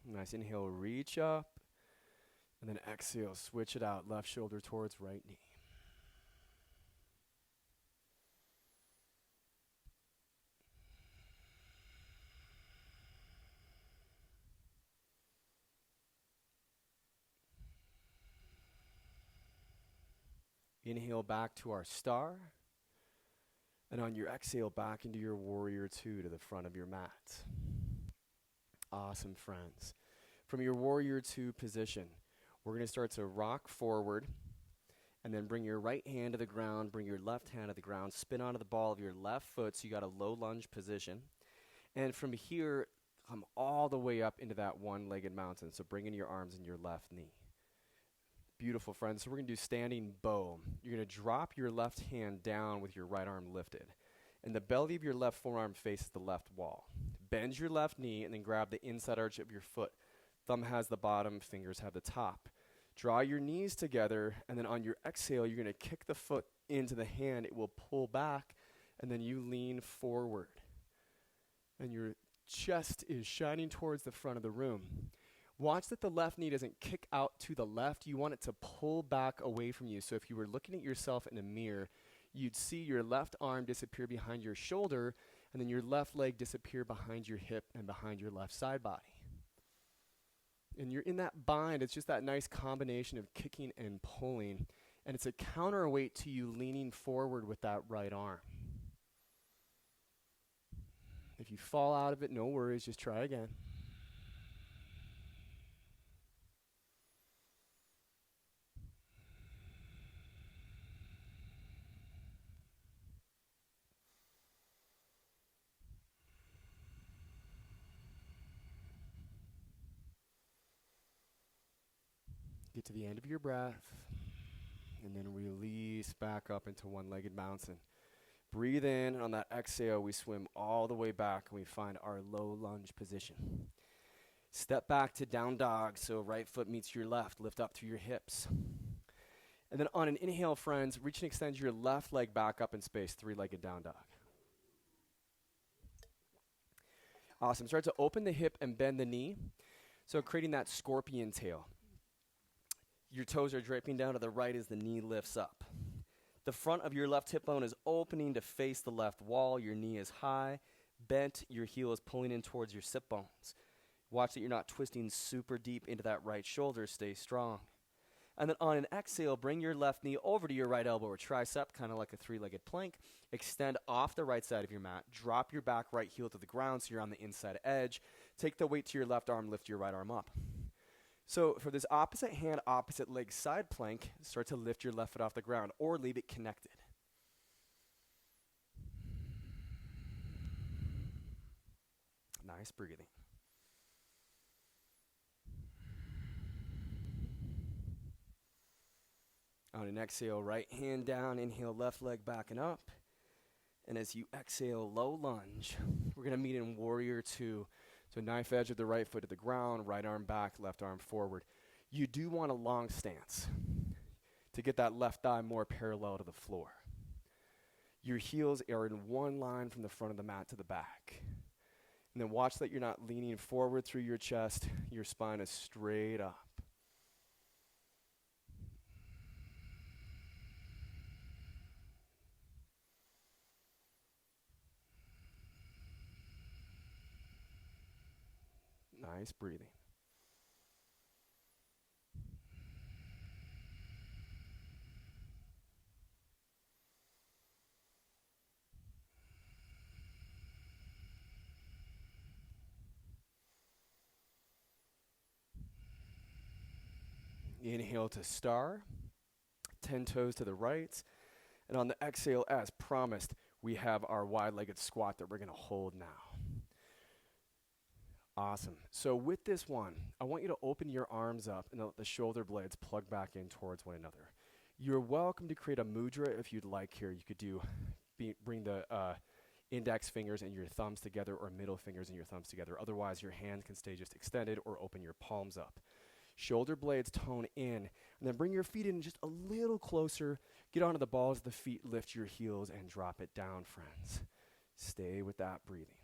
A: Nice. Inhale, reach up. And then exhale, switch it out. Left shoulder towards right knee. Inhale back to our star. And on your exhale, back into your warrior two to the front of your mat. Awesome, friends. From your warrior two position, we're going to start to rock forward. And then bring your right hand to the ground, bring your left hand to the ground, spin onto the ball of your left foot so you got a low lunge position. And from here, come all the way up into that one-legged mountain. So bring in your arms and your left knee. Beautiful, friends. So we're going to do standing bow. You're going to drop your left hand down with your right arm lifted. And the belly of your left forearm faces the left wall. Bend your left knee and then grab the inside arch of your foot. Thumb has the bottom, fingers have the top. Draw your knees together, and then on your exhale, you're going to kick the foot into the hand. It will pull back, and then you lean forward. And your chest is shining towards the front of the room. Watch that the left knee doesn't kick out to the left. You want it to pull back away from you. So if you were looking at yourself in a mirror, you'd see your left arm disappear behind your shoulder, and then your left leg disappear behind your hip and behind your left side body. And you're in that bind. It's just that nice combination of kicking and pulling. And it's a counterweight to you leaning forward with that right arm. If you fall out of it, no worries. Just try again. Get to the end of your breath, and then release back up into one-legged mountain. Breathe in, and on that exhale, we swim all the way back, and we find our low lunge position. Step back to down dog, so right foot meets your left. Lift up through your hips. And then on an inhale, friends, reach and extend your left leg back up in space, three-legged down dog. Awesome. Start to open the hip and bend the knee, so creating that scorpion tail. Your toes are draping down to the right as the knee lifts up. The front of your left hip bone is opening to face the left wall. Your knee is high, bent. Your heel is pulling in towards your sit bones. Watch that you're not twisting super deep into that right shoulder. Stay strong. And then on an exhale, bring your left knee over to your right elbow or tricep, kind of like a three-legged plank. Extend off the right side of your mat. Drop your back right heel to the ground so you're on the inside edge. Take the weight to your left arm. Lift your right arm up. So for this opposite hand, opposite leg side plank, start to lift your left foot off the ground or leave it connected. Nice breathing. On an exhale, right hand down, inhale, left leg backing up. And as you exhale, low lunge, we're going to meet in warrior two. So knife edge of the right foot to the ground, right arm back, left arm forward. You do want a long stance to get that left thigh more parallel to the floor. Your heels are in one line from the front of the mat to the back. And then watch that you're not leaning forward through your chest. Your spine is straight up. Nice breathing. Inhale to star, 10 toes to the right. And on the exhale, as promised, we have our wide-legged squat that we're going to hold now. Awesome. So with this one, I want you to open your arms up and let the shoulder blades plug back in towards one another. You're welcome to create a mudra if you'd like here. You could bring the index fingers and your thumbs together, or middle fingers and your thumbs together. Otherwise, your hands can stay just extended, or open your palms up. Shoulder blades tone in, and then bring your feet in just a little closer. Get onto the balls of the feet, lift your heels, and drop it down, friends. Stay with that breathing.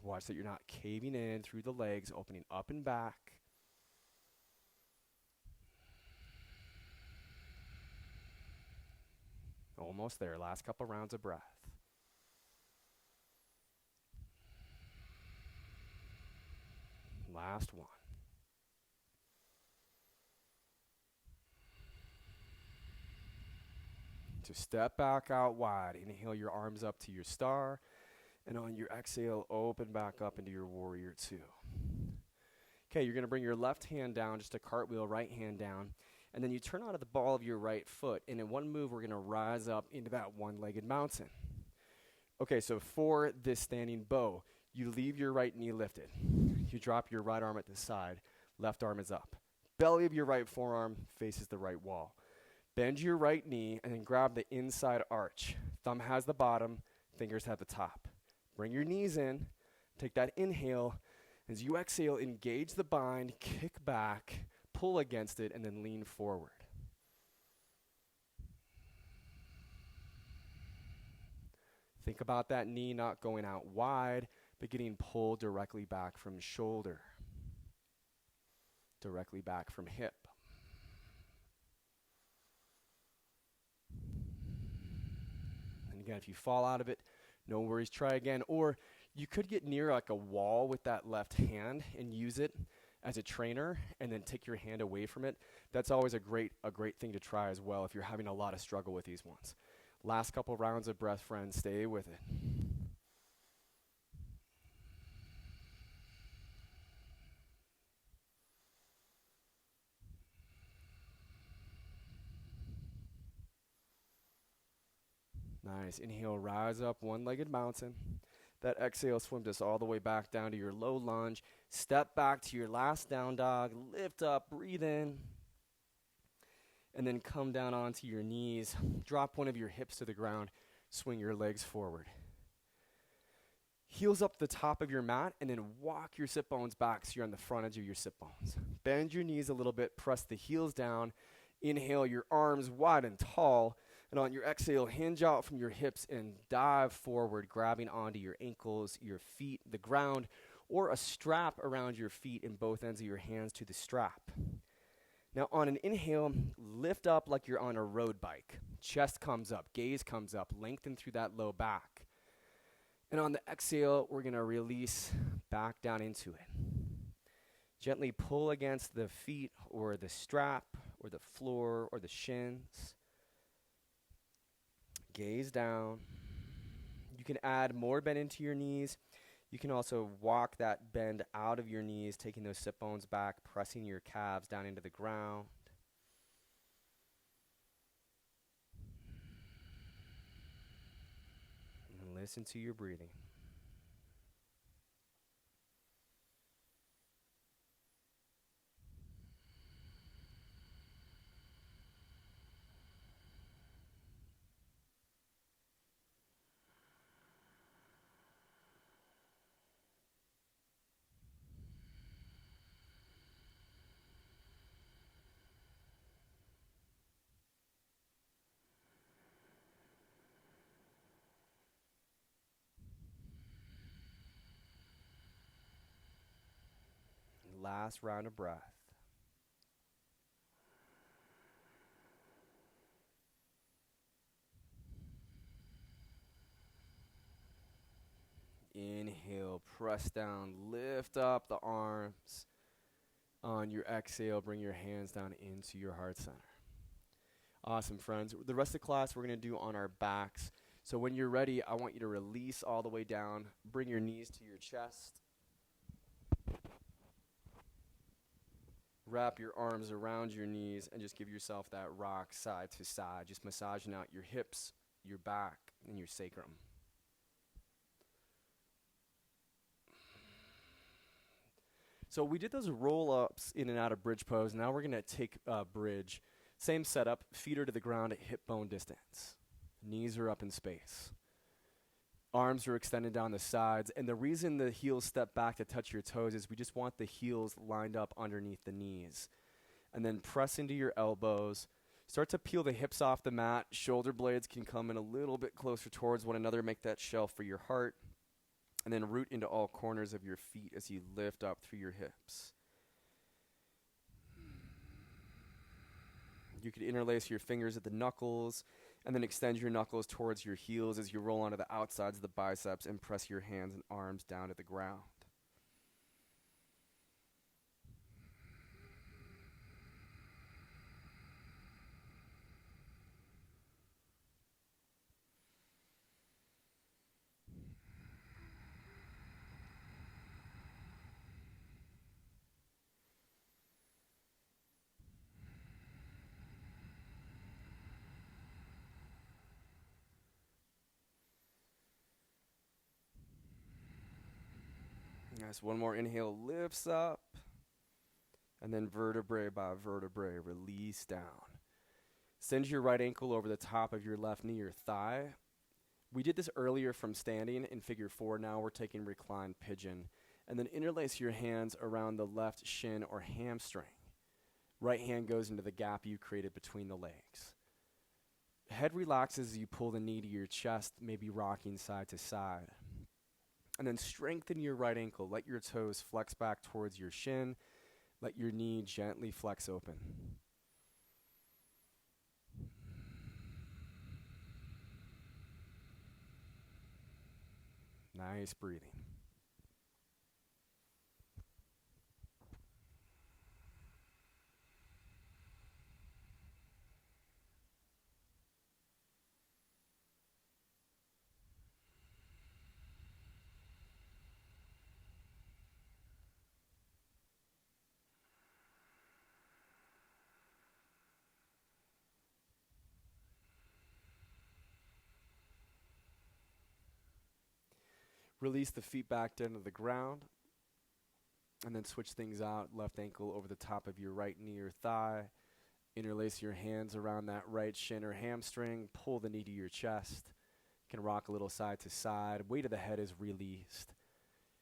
A: Watch that you're not caving in through the legs, opening up and back. Almost there. Last couple rounds of breath. Last one. So step back out wide. Inhale your arms up to your star. And on your exhale, open back up into your warrior two. Okay, you're going to bring your left hand down, just a cartwheel, right hand down. And then you turn onto the ball of your right foot. And in one move, we're going to rise up into that one-legged mountain. Okay, so for this standing bow, you leave your right knee lifted. You drop your right arm at the side. Left arm is up. Belly of your right forearm faces the right wall. Bend your right knee and then grab the inside arch. Thumb has the bottom, fingers have the top. Bring your knees in. Take that inhale. As you exhale, engage the bind, kick back, pull against it, and then lean forward. Think about that knee not going out wide, but getting pulled directly back from shoulder, directly back from hip. And again, if you fall out of it, no worries, try again. Or you could get near like a wall with that left hand and use it as a trainer and then take your hand away from it. That's always a great thing to try as well if you're having a lot of struggle with these ones. Last couple rounds of breath, friends. Stay with it. Nice. Inhale, rise up, one-legged mountain. That exhale swims us all the way back down to your low lunge. Step back to your last down dog. Lift up, breathe in. And then come down onto your knees. Drop one of your hips to the ground. Swing your legs forward. Heels up the top of your mat, and then walk your sit bones back so you're on the front edge of your sit bones. Bend your knees a little bit. Press the heels down. Inhale your arms wide and tall. And on your exhale, hinge out from your hips and dive forward, grabbing onto your ankles, your feet, the ground, or a strap around your feet and both ends of your hands to the strap. Now on an inhale, lift up like you're on a road bike. Chest comes up, gaze comes up, lengthen through that low back. And on the exhale, we're going to release back down into it. Gently pull against the feet or the strap or the floor or the shins. Gaze down. You can add more bend into your knees. You can also walk that bend out of your knees, taking those sit bones back, pressing your calves down into the ground. And listen to your breathing. Last round of breath. press down, lift up the arms. On your exhale, bring your hands down into your heart center. Awesome, friends. The rest of the class we're going to do on our backs. So when you're ready, I want you to release all the way down. Bring your knees to your chest. Wrap your arms around your knees and just give yourself that rock side to side. Just massaging out your hips, your back, and your sacrum. So we did those roll-ups in and out of bridge pose. Now we're going to take bridge. Same setup, feet are to the ground at hip bone distance. Knees are up in space. Arms are extended down the sides. And the reason the heels step back to touch your toes is we just want the heels lined up underneath the knees. And then press into your elbows. Start to peel the hips off the mat. Shoulder blades can come in a little bit closer towards one another. Make that shelf for your heart. And then root into all corners of your feet as you lift up through your hips. You could interlace your fingers at the knuckles and then extend your knuckles towards your heels as you roll onto the outsides of the biceps and press your hands and arms down to the ground. Nice. One more inhale, lifts up. And then vertebrae by vertebrae, release down. Send your right ankle over the top of your left knee or thigh. We did this earlier from standing in figure 4. Now we're taking reclined pigeon. And then interlace your hands around the left shin or hamstring. Right hand goes into the gap you created between the legs. Head relaxes as you pull the knee to your chest, maybe rocking side to side. And then strengthen your right ankle. Let your toes flex back towards your shin. Let your knee gently flex open. Nice breathing. Release the feet back down to the ground. And then switch things out. Left ankle over the top of your right knee or thigh. Interlace your hands around that right shin or hamstring. Pull the knee to your chest. You can rock a little side to side. Weight of the head is released.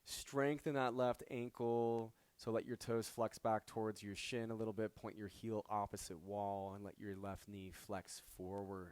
A: Strengthen that left ankle. So let your toes flex back towards your shin a little bit. Point your heel opposite wall and let your left knee flex forward.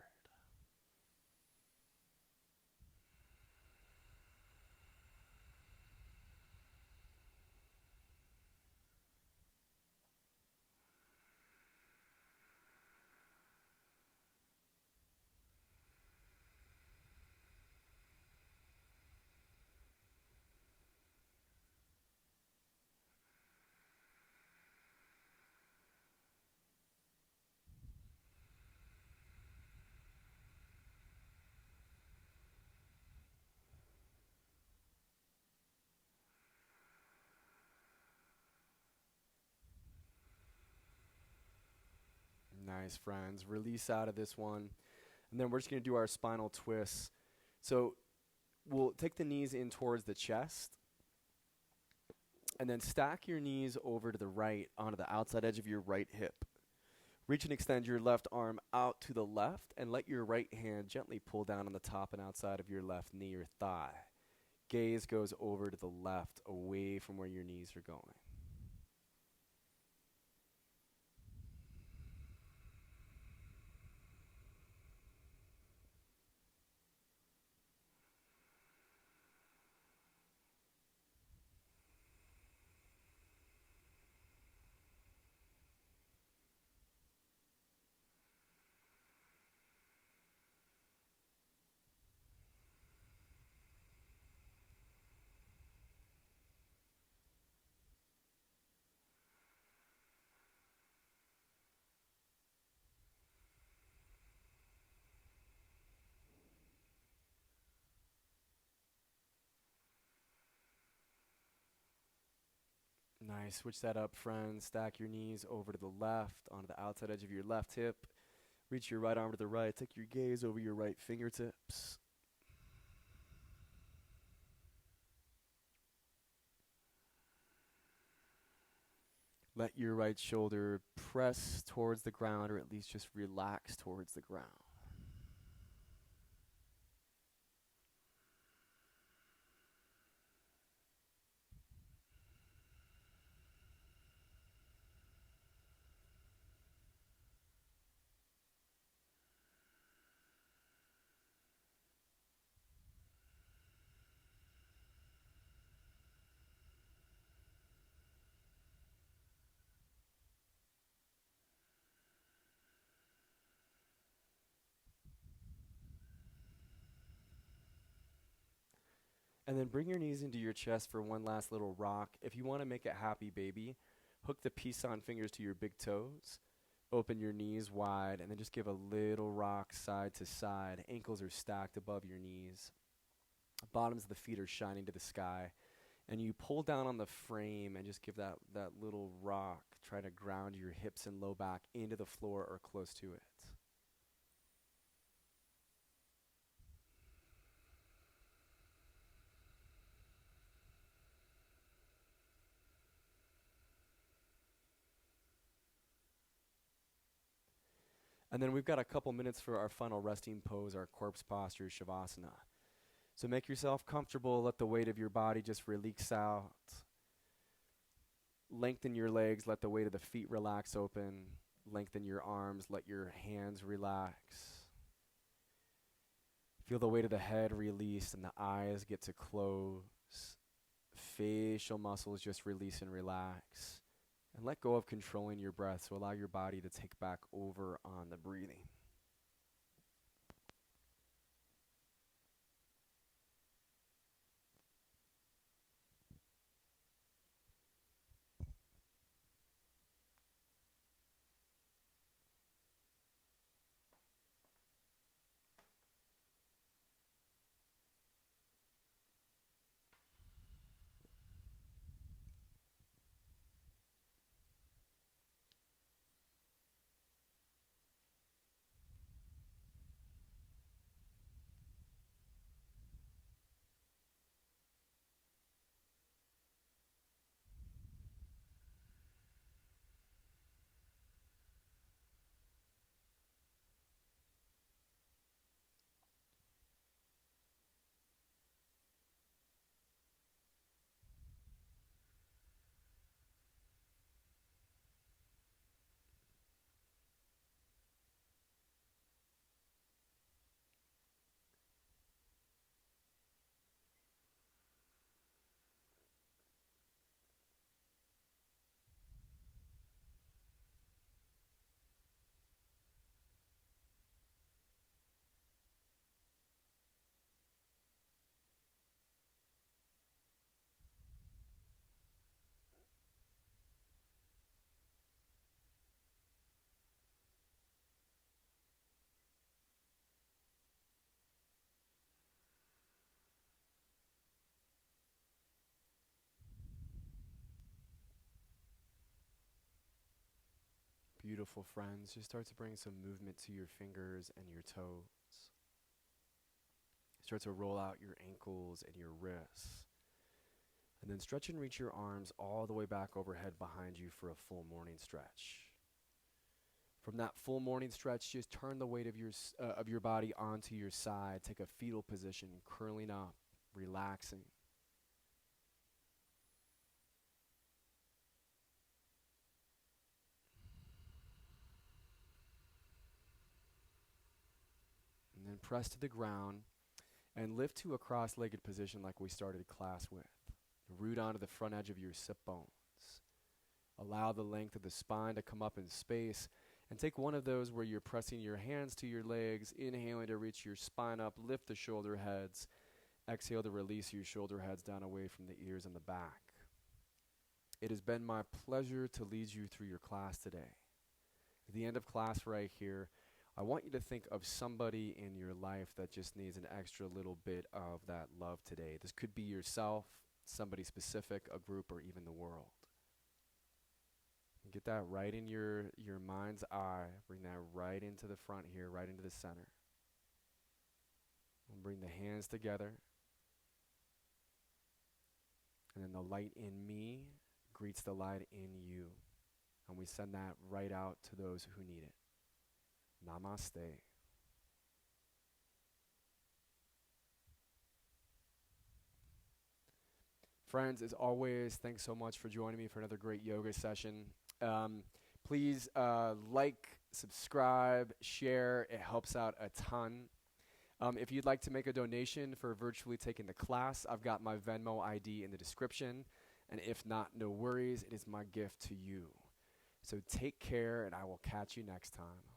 A: Nice, friends. Release out of this one. And then we're just going to do our spinal twists. So we'll take the knees in towards the chest. And then stack your knees over to the right onto the outside edge of your right hip. Reach and extend your left arm out to the left and let your right hand gently pull down on the top and outside of your left knee or thigh. Gaze goes over to the left, away from where your knees are going. Nice. Switch that up, friends. Stack your knees over to the left, onto the outside edge of your left hip. Reach your right arm to the right. Take your gaze over your right fingertips. Let your right shoulder press towards the ground, or at least just relax towards the ground. And then bring your knees into your chest for one last little rock. If you want to make it happy, baby, hook the peace-on fingers to your big toes. Open your knees wide, and then just give a little rock side to side. Ankles are stacked above your knees. Bottoms of the feet are shining to the sky. And you pull down on the frame and just give that little rock. Try to ground your hips and low back into the floor or close to it. And then we've got a couple minutes for our final resting pose, our corpse posture, Shavasana. So make yourself comfortable. Let the weight of your body just release out. Lengthen your legs. Let the weight of the feet relax open. Lengthen your arms. Let your hands relax. Feel the weight of the head release and the eyes get to close. Facial muscles just release and relax. And let go of controlling your breath, so allow your body to take back over on the breathing. Beautiful, friends. Just start to bring some movement to your fingers and your toes. Start to roll out your ankles and your wrists. And then stretch and reach your arms all the way back overhead behind you for a full morning stretch. From that full morning stretch, just turn the weight of your body onto your side. Take a fetal position, curling up, relaxing. And then press to the ground and lift to a cross-legged position like we started class with. Root onto the front edge of your sit bones. Allow the length of the spine to come up in space, and take one of those where you're pressing your hands to your legs, inhaling to reach your spine up, lift the shoulder heads. Exhale to release your shoulder heads down away from the ears and the back. It has been my pleasure to lead you through your class today. At the end of class right here, I want you to think of somebody in your life that just needs an extra little bit of that love today. This could be yourself, somebody specific, a group, or even the world. Get that right in your mind's eye. Bring that right into the front here, right into the center. And bring the hands together. And then the light in me greets the light in you. And we send that right out to those who need it. Namaste. Friends, as always, thanks so much for joining me for another great yoga session. Please like, subscribe, share. It helps out a ton. If you'd like to make a donation for virtually taking the class, I've got my Venmo ID in the description. And if not, no worries. It is my gift to you. So take care, and I will catch you next time.